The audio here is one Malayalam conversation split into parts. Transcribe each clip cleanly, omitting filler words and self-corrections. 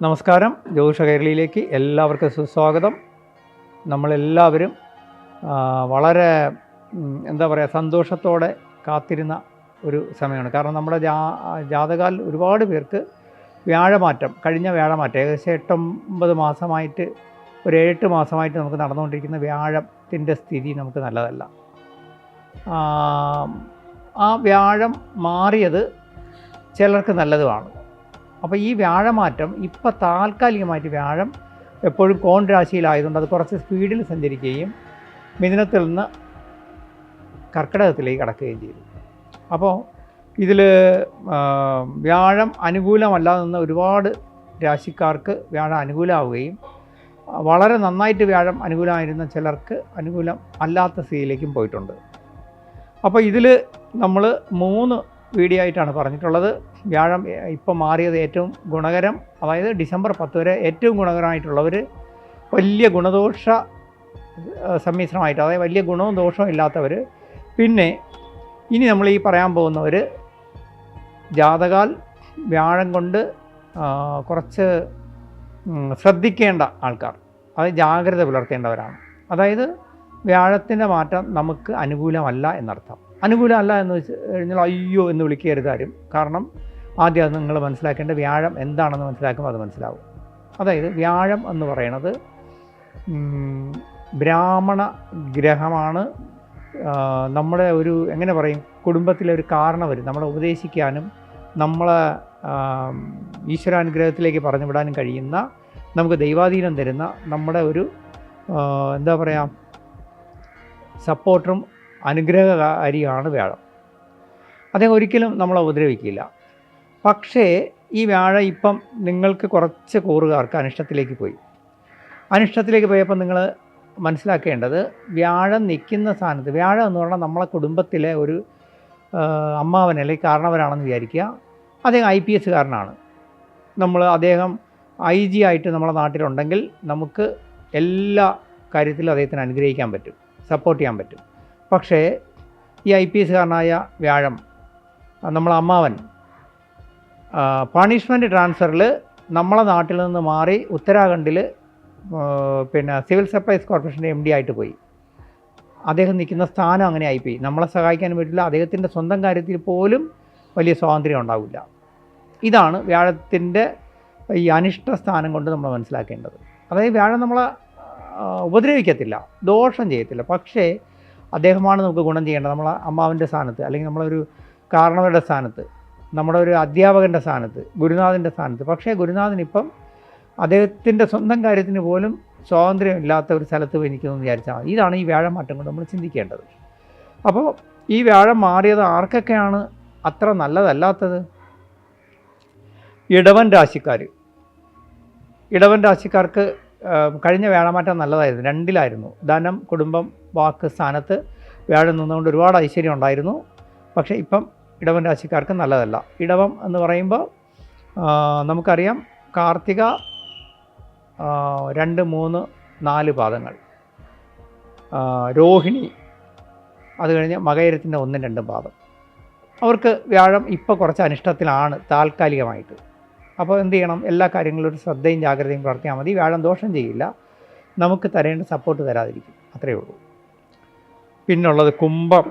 നമസ്കാരം, ജ്യോതിഷ കൈരളിയിലേക്ക് എല്ലാവർക്കും സുസ്വാഗതം. നമ്മളെല്ലാവരും വളരെ സന്തോഷത്തോടെ കാത്തിരുന്ന ഒരു സമയമാണ്. കാരണം നമ്മുടെ ജാതകാൽ ഒരുപാട് പേർക്ക് വ്യാഴമാറ്റം, കഴിഞ്ഞ വ്യാഴമാറ്റം ഏകദേശം 8-9 മാസമായിട്ട്, ഒരു 7 മാസമായിട്ട് നമുക്ക് നടന്നുകൊണ്ടിരിക്കുന്ന വ്യാഴത്തിൻ്റെ സ്ഥിതി നമുക്ക് നല്ലതല്ല. ആ വ്യാഴം മാറിയത് ചിലർക്ക് നല്ലതുമാണ്. അപ്പോൾ ഈ വ്യാഴമാറ്റം ഇപ്പോൾ താൽക്കാലികമായിട്ട് വ്യാഴം എപ്പോഴും കോൺ രാശിയിലായതുകൊണ്ട് അത് കുറച്ച് സ്പീഡിൽ സഞ്ചരിക്കുകയും മിഥുനത്തിൽ നിന്ന് കർക്കിടകത്തിലേക്ക് കടക്കുകയും ചെയ്തു. അപ്പോൾ ഇതിൽ വ്യാഴം അനുകൂലമല്ലാതെ നിന്ന് ഒരുപാട് രാശിക്കാർക്ക് വ്യാഴം അനുകൂലമാവുകയും വളരെ നന്നായിട്ട് വ്യാഴം അനുകൂലമായിരുന്ന ചിലർക്ക് അനുകൂലം അല്ലാത്ത സ്ഥിതിയിലേക്കും പോയിട്ടുണ്ട്. അപ്പോൾ ഇതിൽ നമ്മൾ 3 വീഡിയോ ആയിട്ടാണ് പറഞ്ഞിട്ടുള്ളത്. വ്യാഴം ഇപ്പം മാറിയത് ഏറ്റവും ഗുണകരം, അതായത് ഡിസംബർ 10 വരെ ഏറ്റവും ഗുണകരമായിട്ടുള്ളവർ, വലിയ ഗുണദോഷ സമ്മിശ്രമായിട്ട്, അതായത് വലിയ ഗുണവും ദോഷവും ഇല്ലാത്തവർ, പിന്നെ ഇനി നമ്മൾ ഈ പറയാൻ പോകുന്നവർ ജാതകാൽ വ്യാഴം കൊണ്ട് കുറച്ച് ശ്രദ്ധിക്കേണ്ട ആൾക്കാർ, അത് ജാഗ്രത പുലർത്തേണ്ടവരാണ്. അതായത് വ്യാഴത്തിൻ്റെ മാറ്റം നമുക്ക് അനുകൂലമല്ല എന്നർത്ഥം. അനുകൂലമല്ല എന്ന് വെച്ച് കഴിഞ്ഞാൽ അയ്യോ എന്ന് വിളിക്കരുത് ആരും. കാരണം ആദ്യം അത് നിങ്ങൾ മനസ്സിലാക്കേണ്ട വ്യാഴം എന്താണെന്ന് മനസ്സിലാക്കുമ്പോൾ അത് മനസ്സിലാവും. അതായത് വ്യാഴം എന്ന് പറയുന്നത് ബ്രാഹ്മണ ഗ്രഹമാണ്. നമ്മുടെ ഒരു എങ്ങനെ പറയും, കുടുംബത്തിലെ ഒരു കാരണവർ, നമ്മളെ ഉപദേശിക്കാനും നമ്മളെ ഈശ്വരാനുഗ്രഹത്തിലേക്ക് പറഞ്ഞു വിടാനും കഴിയുന്ന, നമുക്ക് ദൈവാധീനം തരുന്ന നമ്മുടെ ഒരു സപ്പോർട്ടറും അനുഗ്രഹകാരിയാണ് വ്യാഴം. അദ്ദേഹം ഒരിക്കലും നമ്മളെ ഉപദ്രവിക്കില്ല. പക്ഷേ ഈ വ്യാഴം ഇപ്പം നിങ്ങൾക്ക് കുറച്ച് കൂറുകാർക്ക് അനിഷ്ടത്തിലേക്ക് പോയി. അനിഷ്ടത്തിലേക്ക് പോയപ്പോൾ നിങ്ങൾ മനസ്സിലാക്കേണ്ടത്, വ്യാഴം നിൽക്കുന്ന സ്ഥാനത്ത്, വ്യാഴം എന്ന് പറഞ്ഞാൽ നമ്മളെ കുടുംബത്തിലെ ഒരു അമ്മാവൻ അല്ലെങ്കിൽ കാരണവരാണെന്ന് വിചാരിക്കുക. അദ്ദേഹം IPS കാരനാണ്. അദ്ദേഹം IG ആയിട്ട് നമ്മളെ നാട്ടിലുണ്ടെങ്കിൽ നമുക്ക് എല്ലാ കാര്യത്തിലും അദ്ദേഹത്തിന് അനുഗ്രഹിക്കാൻ പറ്റും, സപ്പോർട്ട് ചെയ്യാൻ പറ്റും. പക്ഷേ ഈ IPS കാരനായ വ്യാഴം, നമ്മളെ അമ്മാവൻ, പണിഷ്മെൻറ്റ് ട്രാൻസ്ഫറിൽ നമ്മളെ നാട്ടിൽ നിന്ന് മാറി ഉത്തരാഖണ്ഡിൽ സിവിൽ സപ്ലൈസ് കോർപ്പറേഷൻ്റെ MD ആയിട്ട് പോയി. അദ്ദേഹം നിൽക്കുന്ന സ്ഥാനം അങ്ങനെ ആയിപ്പോയി. നമ്മളെ സഹായിക്കാൻ പറ്റില്ല. അദ്ദേഹത്തിൻ്റെ സ്വന്തം കാര്യത്തിൽ പോലും വലിയ സ്വാതന്ത്ര്യം ഉണ്ടാവില്ല. ഇതാണ് വ്യാഴത്തിൻ്റെ ഈ അനിഷ്ട സ്ഥാനം കൊണ്ട് നമ്മൾ മനസ്സിലാക്കേണ്ടത്. അതായത് വ്യാഴം നമ്മളെ ഉപദ്രവിക്കത്തില്ല, ദോഷം ചെയ്യത്തില്ല. പക്ഷേ അദ്ദേഹമാണ് നമുക്ക് ഗുണം ചെയ്യേണ്ടത്. നമ്മളെ അമ്മാവൻ്റെ സ്ഥാനത്ത്, അല്ലെങ്കിൽ നമ്മളൊരു കാരണവരുടെ സ്ഥാനത്ത്, നമ്മുടെ ഒരു അധ്യാപകൻ്റെ സ്ഥാനത്ത്, ഗുരുനാഥൻ്റെ സ്ഥാനത്ത്. പക്ഷേ ഗുരുനാഥനിപ്പം അദ്ദേഹത്തിൻ്റെ സ്വന്തം കാര്യത്തിന് പോലും സ്വാതന്ത്ര്യം ഇല്ലാത്ത ഒരു സ്ഥലത്ത് പോയി നിൽക്കുമെന്ന് വിചാരിച്ചാൽ മതി. ഇതാണ് ഈ വ്യാഴം മാറ്റം കൊണ്ട് നമ്മൾ ചിന്തിക്കേണ്ടത്. അപ്പോൾ ഈ വ്യാഴം മാറിയത് ആർക്കൊക്കെയാണ് അത്ര നല്ലതല്ലാത്തത്? ഇടവൻ രാശിക്കാർക്ക് കഴിഞ്ഞ വ്യാഴമാറ്റം നല്ലതായിരുന്നു. 2-ലായിരുന്നു. ധനം, കുടുംബം, വാക്ക് സ്ഥാനത്ത് വ്യാഴം നിന്നുകൊണ്ട് ഒരുപാട് ഐശ്വര്യം ഉണ്ടായിരുന്നു. പക്ഷേ ഇപ്പം ഇടവൻ രാശിക്കാർക്ക് നല്ലതല്ല. ഇടവം എന്ന് പറയുമ്പോൾ നമുക്കറിയാം, കാർത്തിക 2, 3, 4 പാദങ്ങൾ, രോഹിണി, അത് കഴിഞ്ഞ് മകയിരത്തിൻ്റെ 1, 2 പാദം. അവർക്ക് വ്യാഴം ഇപ്പോൾ കുറച്ച് അനിഷ്ടത്തിലാണ് താൽക്കാലികമായിട്ട്. അപ്പോൾ എന്ത് ചെയ്യണം? എല്ലാ കാര്യങ്ങളിലും ഒരു ശ്രദ്ധയും ജാഗ്രതയും പുലർത്തിയാൽ മതി. വ്യാഴം ദോഷം ചെയ്യില്ല, നമുക്ക് തരേണ്ട സപ്പോർട്ട് തരാതിരിക്കും, അത്രയേ ഉള്ളൂ. പിന്നുള്ളത് കുംഭം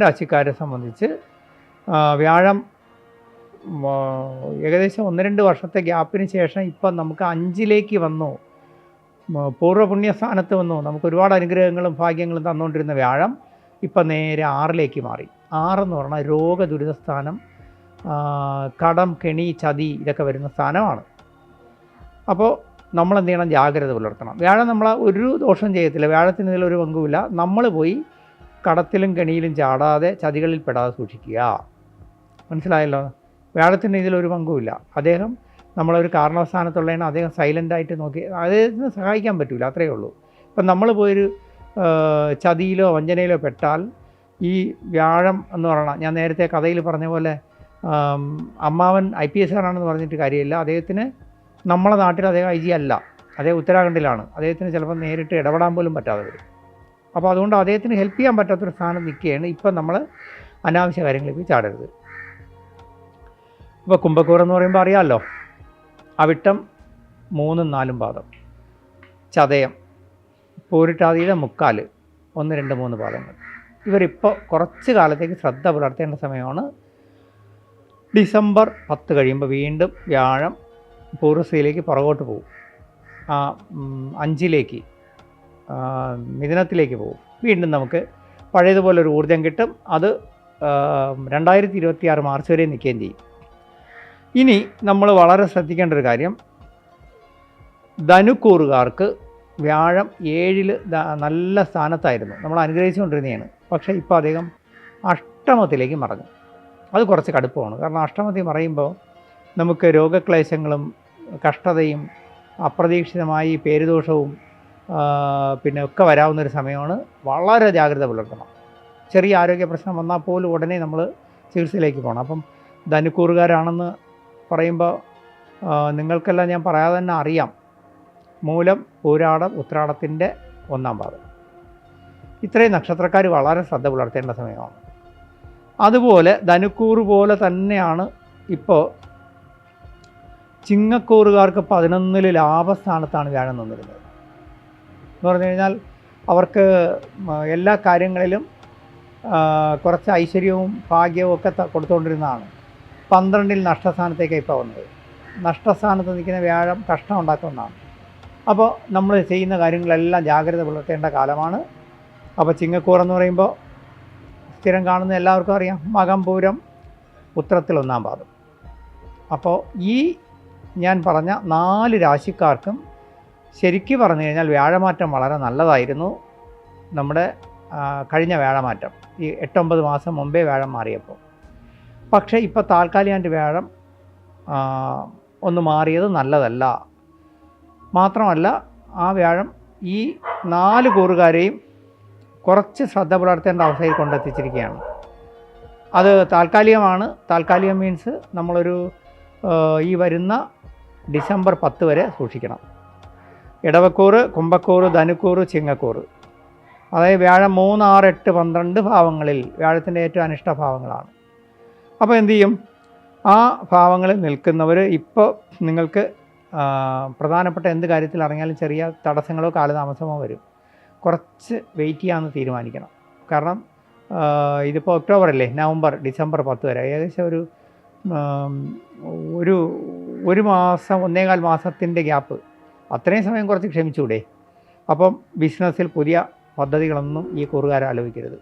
രാശിക്കാരെ സംബന്ധിച്ച് വ്യാഴം ഏകദേശം 1-2 വർഷത്തെ ഗ്യാപ്പിന് ശേഷം ഇപ്പം നമുക്ക് 5-ലേക്ക് വന്നു, പൂർവ്വപുണ്യസ്ഥാനത്ത് വന്നു. നമുക്ക് ഒരുപാട് അനുഗ്രഹങ്ങളും ഭാഗ്യങ്ങളും തന്നുകൊണ്ടിരുന്ന വ്യാഴം ഇപ്പം നേരെ 6-ലേക്ക് മാറി. 6 എന്ന് പറഞ്ഞാൽ രോഗ ദുരിതസ്ഥാനം, കടം, കെണി, ചതി ഇതൊക്കെ വരുന്ന സ്ഥാനമാണ്. അപ്പോൾ നമ്മൾ എന്ത് ചെയ്യണം? ജാഗ്രത പുലർത്തണം. വ്യാഴം നമ്മളെ ഒരു ദോഷം ചെയ്യത്തില്ല, വ്യാഴത്തിന് ഇതിലൊരു പങ്കുമില്ല. നമ്മൾ പോയി കടത്തിലും കെണിയിലും ചാടാതെ, ചതികളിൽ പെടാതെ സൂക്ഷിക്കുക. മനസ്സിലായല്ലോ? വ്യാഴത്തിന് ഇതിലൊരു പങ്കുമില്ല. അദ്ദേഹം നമ്മളൊരു കാരണസ്ഥാനത്തുള്ളതിന് അദ്ദേഹം സൈലൻ്റായിട്ട് നോക്കി, അദ്ദേഹത്തിന് സഹായിക്കാൻ പറ്റില്ല, അത്രയേ ഉള്ളൂ. ഇപ്പം നമ്മൾ പോയൊരു ചതിയിലോ വഞ്ചനയിലോ പെട്ടാൽ, ഈ വ്യാഴം എന്ന് പറഞ്ഞാൽ, ഞാൻ നേരത്തെ കഥയിൽ പറഞ്ഞ പോലെ, അമ്മാവൻ IPS കാരനാണെന്ന് പറഞ്ഞിട്ട് കാര്യമില്ല. അദ്ദേഹത്തിന് നമ്മളെ നാട്ടിൽ അദ്ദേഹം IG അല്ല, അദ്ദേഹം ഉത്തരാഖണ്ഡിലാണ്. അദ്ദേഹത്തിന് ചിലപ്പോൾ നേരിട്ട് ഇടപെടാൻ പോലും പറ്റാതെ വരും. അപ്പോൾ അതുകൊണ്ട് അദ്ദേഹത്തിന് ഹെൽപ്പ് ചെയ്യാൻ പറ്റാത്തൊരു സ്ഥാനം നിൽക്കുകയാണ്. ഇപ്പം നമ്മൾ അനാവശ്യ കാര്യങ്ങളിലേക്ക് ചാടരുത്. ഇപ്പോൾ കുംഭക്കൂർ എന്ന് പറയുമ്പോൾ അറിയാമല്ലോ, അവിട്ടം 3, 4 പാദം, ചതയം, പൂരിട്ടാതിയുടെ 3/4, 1, 2, 3 പാദങ്ങൾ. ഇവരിപ്പോൾ കുറച്ച് കാലത്തേക്ക് ശ്രദ്ധ പുലർത്തേണ്ട സമയമാണ്. ഡിസംബർ 10 കഴിയുമ്പോൾ വീണ്ടും വ്യാഴം പൂർവ്വസ്ഥയിലേക്ക് പുറകോട്ട് പോകും. 5ലേക്ക് മിഥുനത്തിലേക്ക് പോകും. വീണ്ടും നമുക്ക് പഴയതുപോലെ ഒരു ഊർജ്ജം കിട്ടും. അത് 2026 മാർച്ച് വരെ നിൽക്കുകയും ചെയ്യും. ഇനി നമ്മൾ വളരെ ശ്രദ്ധിക്കേണ്ട ഒരു കാര്യം, ധനുക്കൂറുകാർക്ക് വ്യാഴം 7 നല്ല സ്ഥാനത്തായിരുന്നു, നമ്മൾ അനുഗ്രഹിച്ചുകൊണ്ടിരുന്നതാണ്. പക്ഷേ ഇപ്പോൾ അദ്ദേഹം അഷ്ടമത്തിലേക്ക് മറഞ്ഞു. അത് കുറച്ച് കടുപ്പമാണ്. കാരണം അഷ്ടമത്തിൽ മറയുമ്പോൾ നമുക്ക് രോഗക്ലേശങ്ങളും കഷ്ടതയും അപ്രതീക്ഷിതമായി പേരുദോഷവും പിന്നെ ഒക്കെ വരാവുന്നൊരു സമയമാണ്. വളരെ ജാഗ്രത പുലർത്തണം. ചെറിയ ആരോഗ്യ പ്രശ്നം വന്നാൽ പോലും ഉടനെ നമ്മൾ ചികിത്സയിലേക്ക് പോകണം. അപ്പം ധനുക്കൂറുകാരാണെന്ന് പറയുമ്പോൾ നിങ്ങൾക്കെല്ലാം ഞാൻ പറയാതെ തന്നെ അറിയാം. മൂലം, പൂരാടം, ഉത്രാടത്തിൻ്റെ 1-ാം പാദം, ഇത്രയും നക്ഷത്രക്കാർ വളരെ ശ്രദ്ധ പുലർത്തേണ്ട സമയമാണ്. അതുപോലെ ധനുക്കൂറ് പോലെ തന്നെയാണ് ഇപ്പോൾ ചിങ്ങക്കൂറുകാർക്ക് 11ൽ ലാഭസ്ഥാനത്താണ് വ്യാഴം നിന്നിരുന്നത്. എന്ന് പറഞ്ഞു കഴിഞ്ഞാൽ അവർക്ക് എല്ലാ കാര്യങ്ങളിലും കുറച്ച് ഐശ്വര്യവും ഭാഗ്യവും ഒക്കെ കൊടുത്തുകൊണ്ടിരുന്നതാണ്. 12ൽ നഷ്ടസ്ഥാനത്തേക്കാണ് ഇപ്പോൾ വന്നത്. നഷ്ടസ്ഥാനത്ത് നിൽക്കുന്ന വ്യാഴം കഷ്ടം ഉണ്ടാക്കുന്നതാണ്. അപ്പോൾ നമ്മൾ ചെയ്യുന്ന കാര്യങ്ങളെല്ലാം ജാഗ്രത പുലർത്തേണ്ട കാലമാണ്. അപ്പോൾ ചിങ്ങക്കൂറെന്ന് പറയുമ്പോൾ സ്ഥിരം കാണുന്ന എല്ലാവർക്കും അറിയാം, മകം, പൂരം, ഉത്രത്തിൽ 1-ാം പാദം. അപ്പോൾ ഈ ഞാൻ പറഞ്ഞ 4 രാശിക്കാർക്കും ശരിക്കും പറഞ്ഞു കഴിഞ്ഞാൽ വ്യാഴമാറ്റം വളരെ നല്ലതായിരുന്നു. നമ്മുടെ കഴിഞ്ഞ വ്യാഴമാറ്റം ഈ 8-9 മാസം മുമ്പേ വ്യാഴം മാറിയപ്പോൾ. പക്ഷേ ഇപ്പോൾ താൽക്കാലികമായിട്ട് വ്യാഴം ഒന്ന് മാറിയത് നല്ലതല്ല. മാത്രമല്ല ആ വ്യാഴം ഈ 4 കൂറുകാരെയും കുറച്ച് ശ്രദ്ധ പുലർത്തേണ്ട അവസ്ഥയിൽ കൊണ്ടെത്തിച്ചിരിക്കുകയാണ്. അത് താൽക്കാലികമാണ്. താൽക്കാലികം മീൻസ് നമ്മളൊരു ഈ വരുന്ന ഡിസംബർ 10 വരെ സൂക്ഷിക്കണം. ഇടവക്കൂറ്, കുംഭക്കൂറ്, ധനുക്കൂറ്, ചിങ്ങക്കൂറ്, അതായത് വ്യാഴം 3, 6, 8, 12 ഭാവങ്ങളിൽ വ്യാഴത്തിൻ്റെ ഏറ്റവും അനിഷ്ട ഭാവങ്ങളാണ്. അപ്പോൾ എന്തു ചെയ്യും? ആ ഭാവങ്ങളിൽ നിൽക്കുന്നവർ ഇപ്പോൾ നിങ്ങൾക്ക് പ്രധാനപ്പെട്ട എന്ത് കാര്യത്തിൽ ഇറങ്ങിയാലും ചെറിയ തടസ്സങ്ങളോ കാലതാമസമോ വരും. കുറച്ച് വെയിറ്റ് ചെയ്യാമെന്ന് തീരുമാനിക്കണം. കാരണം ഇതിപ്പോൾ ഒക്ടോബർ അല്ലേ, നവംബർ, ഡിസംബർ 10 വരെ ഏകദേശം ഒരു മാസം, 1.25 മാസത്തിൻ്റെ ഗ്യാപ്പ്. അത്രയും സമയം കുറച്ച് ക്ഷമിച്ചൂടെ? അപ്പം ബിസിനസ്സിൽ പുതിയ പദ്ധതികളൊന്നും ഈ കൂറുകാരെ ആലോചിക്കരുത്.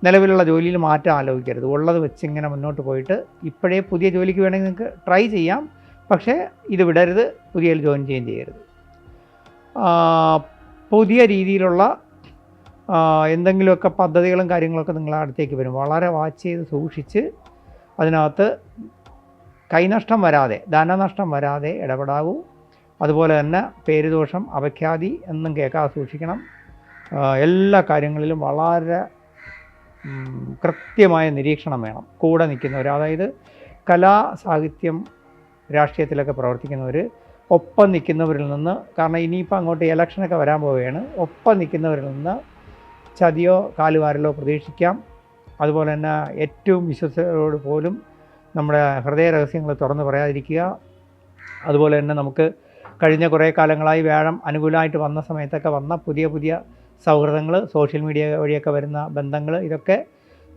നിലവിലുള്ള ജോലിയിൽ മാറ്റം ആലോചിക്കരുത്. ഉള്ളത് വെച്ചിങ്ങനെ മുന്നോട്ട് പോയിട്ട് ഇപ്പോഴേ പുതിയ ജോലിക്ക് വേണമെങ്കിൽ നിങ്ങൾക്ക് ട്രൈ ചെയ്യാം. പക്ഷേ ഇത് വിടരുത്, പുതിയ ജോയിൻ ചെയ്യുകയും ചെയ്യരുത്. പുതിയ രീതിയിലുള്ള എന്തെങ്കിലുമൊക്കെ പദ്ധതികളും കാര്യങ്ങളൊക്കെ നിങ്ങളുടെ അടുത്തേക്ക് വരും. വളരെ വാച്ച് ചെയ്ത് സൂക്ഷിച്ച് അതിനകത്ത് കൈനഷ്ടം വരാതെ, ധനനഷ്ടം വരാതെ ഇടപെടാവൂ. അതുപോലെ തന്നെ പേരുദോഷം, അപഖ്യാതി എന്നും കേൾക്കാതെ സൂക്ഷിക്കണം. എല്ലാ കാര്യങ്ങളിലും വളരെ കൃത്യമായ നിരീക്ഷണം വേണം. കൂടെ നിൽക്കുന്നവർ, അതായത് കലാ, സാഹിത്യം, രാഷ്ട്രീയത്തിലൊക്കെ പ്രവർത്തിക്കുന്നവർ, ഒപ്പം നിൽക്കുന്നവരിൽ നിന്ന്, കാരണം ഇനിയിപ്പോൾ അങ്ങോട്ട് ഇലക്ഷനൊക്കെ വരാൻ പോവുകയാണ്, ഒപ്പം നിൽക്കുന്നവരിൽ നിന്ന് ചതിയോ കാലുവാരലോ പ്രതീക്ഷിക്കാം. അതുപോലെ തന്നെ ഏറ്റവും വിശ്വസ്തരോട് പോലും നമ്മുടെ ഹൃദയ രഹസ്യങ്ങൾ തുറന്ന് പറയാതിരിക്കുക. അതുപോലെ തന്നെ നമുക്ക് കഴിഞ്ഞ കുറേ കാലങ്ങളായി വ്യാഴം അനുകൂലമായിട്ട് വന്ന സമയത്തൊക്കെ വന്ന പുതിയ പുതിയ സൗഹൃദങ്ങൾ, സോഷ്യൽ മീഡിയ വഴിയൊക്കെ വരുന്ന ബന്ധങ്ങൾ, ഇതൊക്കെ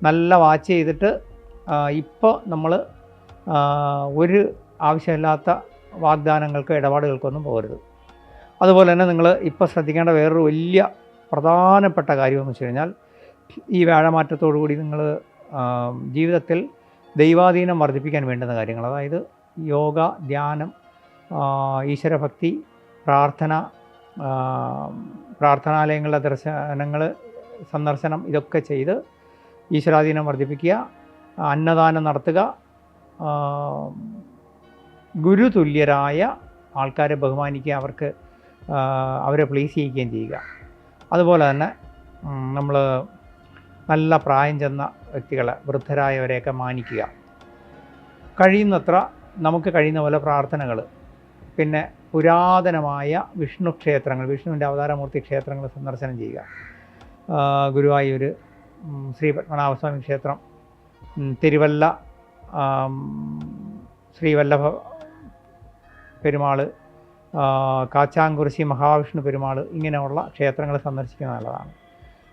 നല്ല വാച്ച് ചെയ്തിട്ട് ഇപ്പോൾ നമ്മൾ ഒരു ആവശ്യമില്ലാത്ത വാഗ്ദാനങ്ങൾക്ക്, ഇടപാടുകൾക്കൊന്നും പോകരുത്. അതുപോലെ തന്നെ നിങ്ങൾ ഇപ്പോൾ ശ്രദ്ധിക്കേണ്ട വേറൊരു വലിയ പ്രധാനപ്പെട്ട കാര്യമെന്ന് വെച്ച് കഴിഞ്ഞാൽ, ഈ വ്യാഴമാറ്റത്തോടു കൂടി നിങ്ങൾ ജീവിതത്തിൽ ദൈവാധീനം വർദ്ധിപ്പിക്കാൻ വേണ്ടുന്ന കാര്യങ്ങൾ, അതായത് യോഗ, ധ്യാനം, ഈശ്വരഭക്തി, പ്രാർത്ഥനാലയങ്ങളുടെ സന്ദർശനം, ഇതൊക്കെ ചെയ്ത് ഈശ്വരാധീനം വർദ്ധിപ്പിക്കുക. അന്നദാനം നടത്തുക. ഗുരുതുല്യരായ ആൾക്കാരെ ബഹുമാനിക്കുക, അവരെ പ്ലീസ് ചെയ്യിക്കുകയും ചെയ്യുക. അതുപോലെ തന്നെ നമ്മൾ നല്ല പ്രായം ചെന്ന വ്യക്തികളെ, വൃദ്ധരായവരെയൊക്കെ മാനിക്കുക. കഴിയുന്നത്ര നമുക്ക് കഴിയുന്ന പോലെ പ്രാർത്ഥനകൾ, പിന്നെ പുരാതനമായ വിഷ്ണു ക്ഷേത്രങ്ങൾ, വിഷ്ണുവിൻ്റെ അവതാരമൂർത്തി ക്ഷേത്രങ്ങൾ സന്ദർശനം ചെയ്യുക. ഗുരുവായൂർ ശ്രീ പത്മനാഭസ്വാമി ക്ഷേത്രം, തിരുവല്ല ശ്രീവല്ലഭ പെരുമാൾ, കാച്ചാങ്കുറിശി മഹാവിഷ്ണു പെരുമാൾ, ഇങ്ങനെയുള്ള ക്ഷേത്രങ്ങൾ സന്ദർശിക്കുന്നത് നല്ലതാണ്.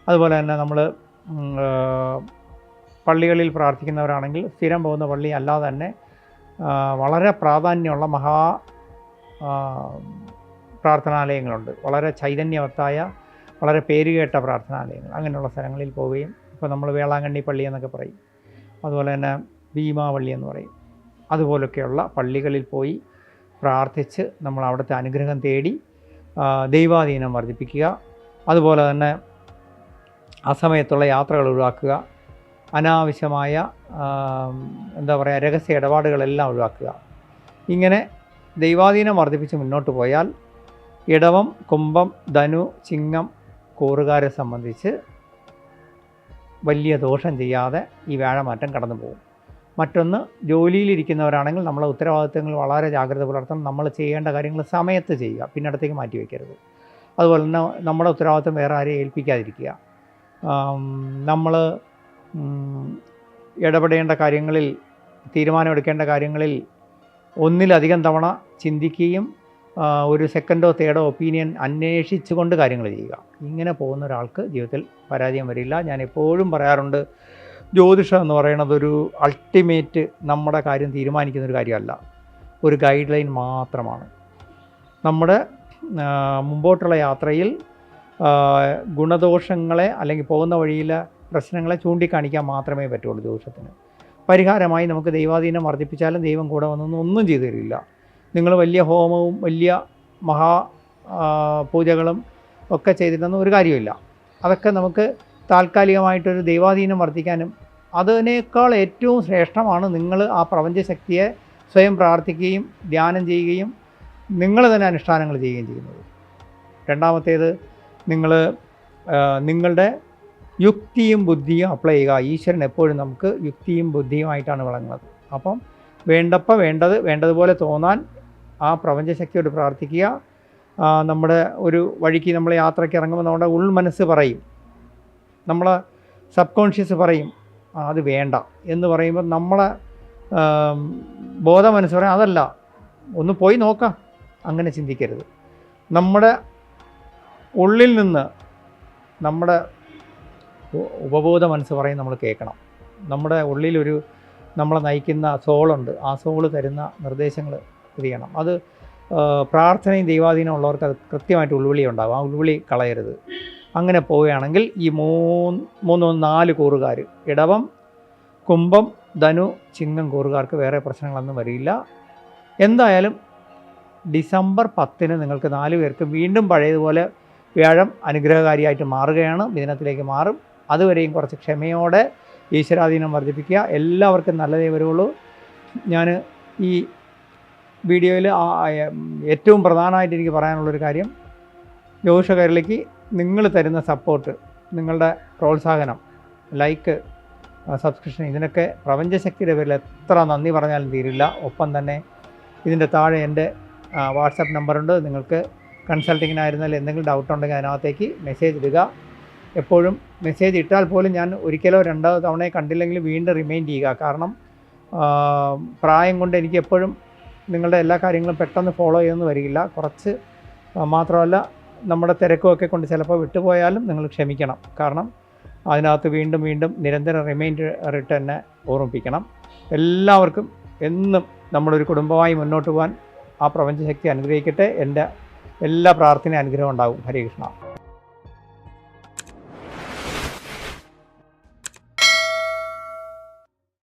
അതുപോലെ തന്നെ നമ്മൾ പള്ളികളിൽ പ്രാർത്ഥിക്കുന്നവരാണെങ്കിൽ സ്ഥിരം പോകുന്ന പള്ളി അല്ലാതെ തന്നെ വളരെ പ്രാധാന്യമുള്ള പ്രാർത്ഥനാലയങ്ങളുണ്ട്. വളരെ ചൈതന്യവത്തായ, വളരെ പേരുകേട്ട പ്രാർത്ഥനാലയങ്ങൾ. അങ്ങനെയുള്ള സ്ഥലങ്ങളിൽ പോവുകയും, ഇപ്പോൾ നമ്മൾ വേളാങ്കണ്ണി പള്ളി എന്നൊക്കെ പറയും, അതുപോലെ തന്നെ ഭീമാപള്ളി എന്ന് പറയും, അതുപോലൊക്കെയുള്ള പള്ളികളിൽ പോയി പ്രാർത്ഥിച്ച് നമ്മൾ അവിടുത്തെ അനുഗ്രഹം തേടി ദൈവാധീനം വർദ്ധിപ്പിക്കുക. അതുപോലെ തന്നെ അസമയത്തുള്ള യാത്രകൾ ഒഴിവാക്കുക. അനാവശ്യമായ രഹസ്യ ഇടപാടുകളെല്ലാം ഒഴിവാക്കുക. ഇങ്ങനെ ദൈവാധീനം വർദ്ധിപ്പിച്ച് മുന്നോട്ട് പോയാൽ ഇടവം, കുംഭം, ധനു, ചിങ്ങം കൂറുകാരെ സംബന്ധിച്ച് വലിയ ദോഷം ചെയ്യാതെ ഈ വ്യാഴമാറ്റം കടന്നു പോകും. മറ്റൊന്ന്, ജോലിയിലിരിക്കുന്നവരാണെങ്കിൽ നമ്മളെ ഉത്തരവാദിത്തങ്ങൾ വളരെ ജാഗ്രത പുലർത്തണം. നമ്മൾ ചെയ്യേണ്ട കാര്യങ്ങൾ സമയത്ത് ചെയ്യുക, പിന്നടത്തേക്ക് മാറ്റി വയ്ക്കരുത്. അതുപോലെ തന്നെ നമ്മുടെ ഉത്തരവാദിത്തം വേറെ ആരെയും ഏൽപ്പിക്കാതിരിക്കുക. നമ്മൾ ഇടപെടേണ്ട കാര്യങ്ങളിൽ, തീരുമാനമെടുക്കേണ്ട കാര്യങ്ങളിൽ ഒന്നിലധികം തവണ ചിന്തിക്കുകയും ഒരു സെക്കൻഡോ തേർഡോ ഒപ്പീനിയൻ അന്വേഷിച്ചുകൊണ്ട് കാര്യങ്ങൾ ചെയ്യുക. ഇങ്ങനെ പോകുന്ന ഒരാൾക്ക് ജീവിതത്തിൽ പരാജയം വരില്ല. ഞാൻ എപ്പോഴും പറയാറുണ്ട്, ജ്യോതിഷം എന്ന് പറയുന്നത് ഒരു അൾട്ടിമേറ്റ് നമ്മുടെ കാര്യം തീരുമാനിക്കുന്നൊരു കാര്യമല്ല, ഒരു ഗൈഡ് ലൈൻ മാത്രമാണ്. നമ്മുടെ മുമ്പോട്ടുള്ള യാത്രയിൽ ഗുണദോഷങ്ങളെ അല്ലെങ്കിൽ പോകുന്ന വഴിയിലെ പ്രശ്നങ്ങളെ ചൂണ്ടിക്കാണിക്കാൻ മാത്രമേ പറ്റുള്ളൂ ജ്യോതിഷത്തിന്. പരിഹാരമായി നമുക്ക് ദൈവാധീനം വർദ്ധിപ്പിച്ചാലും ദൈവം കൂടെ വന്നൊന്നും ഒന്നും ചെയ്തു തരില്ല. നിങ്ങൾ വലിയ ഹോമവും വലിയ പൂജകളും ഒക്കെ ചെയ്തിട്ടൊന്നും ഒരു കാര്യമില്ല. അതൊക്കെ നമുക്ക് താൽക്കാലികമായിട്ടൊരു ദൈവാധീനം വർദ്ധിക്കാനും, അതിനേക്കാൾ ഏറ്റവും ശ്രേഷ്ഠമാണ് നിങ്ങൾ ആ പ്രപഞ്ചശക്തിയെ സ്വയം പ്രാർത്ഥിക്കുകയും ധ്യാനം ചെയ്യുകയും നിങ്ങൾ തന്നെ അനുഷ്ഠാനങ്ങൾ ചെയ്യുകയും ചെയ്യുന്നത്. രണ്ടാമത്തേത്, നിങ്ങളുടെ യുക്തിയും ബുദ്ധിയും അപ്ലൈ ചെയ്യുക. ഈശ്വരൻ എപ്പോഴും നമുക്ക് യുക്തിയും ബുദ്ധിയുമായിട്ടാണ് വിളങ്ങുന്നത്. അപ്പം വേണ്ടതുപോലെ തോന്നാൻ ആ പ്രപഞ്ചശക്തിയോട് പ്രാർത്ഥിക്കുക. നമ്മുടെ ഒരു വഴിക്ക് നമ്മൾ യാത്രയ്ക്ക് ഇറങ്ങുമ്പോൾ നമ്മുടെ ഉൾമനസ്സ് പറയും, നമ്മളെ സബ് കോൺഷ്യസ് പറയും അത് വേണ്ട എന്ന് പറയുമ്പോൾ നമ്മളെ ബോധമനസ്സ് പറയും അതല്ല, ഒന്ന് പോയി നോക്കാം. അങ്ങനെ ചിന്തിക്കരുത്. നമ്മുടെ ഉള്ളിൽ നിന്ന് നമ്മുടെ ഉപബോധ മനസ്സ് പറയും നമ്മൾ കേൾക്കണം. നമ്മുടെ ഉള്ളിലൊരു നമ്മളെ നയിക്കുന്ന സോളുണ്ട്, ആ സോള് തരുന്ന നിർദ്ദേശങ്ങൾ ചെയ്യണം. അത് പ്രാർത്ഥനയും ദൈവാധീനം ഉള്ളവർക്ക് അത് കൃത്യമായിട്ട് ഉൾവിളി ഉണ്ടാകും. ആ ഉൾവിളി കളയരുത്. അങ്ങനെ പോവുകയാണെങ്കിൽ ഈ 4 കൂറുകാർ, ഇടവം, കുംഭം, ധനു, ചിങ്ങം കൂറുകാർക്ക് വേറെ പ്രശ്നങ്ങളൊന്നും വരില്ല. എന്തായാലും ഡിസംബർ 10 നിങ്ങൾക്ക് 4 പേർക്ക് വീണ്ടും പഴയതുപോലെ വ്യാഴം അനുഗ്രഹകാരിയായിട്ട് മാറുകയാണ്, മിഥുനത്തിലേക്ക് മാറും. അതുവരെയും കുറച്ച് ക്ഷമയോടെ ഈശ്വരാധീനം വർദ്ധിപ്പിക്കുക. എല്ലാവർക്കും നല്ലതേ വരുള്ളൂ. ഞാൻ ഈ വീഡിയോയിൽ ഏറ്റവും പ്രധാനമായിട്ട് എനിക്ക് പറയാനുള്ളൊരു കാര്യം, ജ്യോതിഷ കൈരളിക്ക് നിങ്ങൾ തരുന്ന സപ്പോർട്ട്, നിങ്ങളുടെ പ്രോത്സാഹനം, ലൈക്ക്, സബ്സ്ക്രിപ്ഷൻ, ഇതിനൊക്കെ പ്രപഞ്ചശക്തിയുടെ പേരിൽ എത്ര നന്ദി പറഞ്ഞാലും തീരില്ല. ഒപ്പം തന്നെ ഇതിൻ്റെ താഴെ എൻ്റെ വാട്സാപ്പ് നമ്പറുണ്ട്. നിങ്ങൾക്ക് കൺസൾട്ടിങ്ങിനായിരുന്നാൽ എന്തെങ്കിലും ഡൗട്ട് ഉണ്ടെങ്കിൽ അതിനകത്തേക്ക് മെസ്സേജ് ഇടുക. എപ്പോഴും മെസ്സേജ് ഇട്ടാൽ പോലും ഞാൻ ഒരിക്കലോ 2 തവണയോ കണ്ടില്ലെങ്കിൽ വീണ്ടും റിമൈൻഡ് ചെയ്യുക. കാരണം പ്രായം കൊണ്ട് എനിക്ക് എപ്പോഴും നിങ്ങളുടെ എല്ലാ കാര്യങ്ങളും പെട്ടെന്ന് ഫോളോ ചെയ്യുമെന്ന് വരികയില്ല. കുറച്ച് മാത്രമല്ല, നമ്മുടെ തിരക്കുമൊക്കെ കൊണ്ട് ചിലപ്പോൾ വിട്ടുപോയാലും നിങ്ങൾ ക്ഷമിക്കണം. കാരണം അതിനകത്ത് വീണ്ടും നിരന്തരം റിമൈൻഡർ ഇട്ട് തന്നെ ഓർമ്മിപ്പിക്കണം. എല്ലാവർക്കും എന്നും നമ്മളൊരു കുടുംബമായി മുന്നോട്ട് പോകാൻ ആ പ്രപഞ്ചശക്തി അനുഗ്രഹിക്കട്ടെ. എൻ്റെ എല്ലാ പ്രാർത്ഥനയും അനുഗ്രഹം ഉണ്ടാകും. ഹരേ കൃഷ്ണ.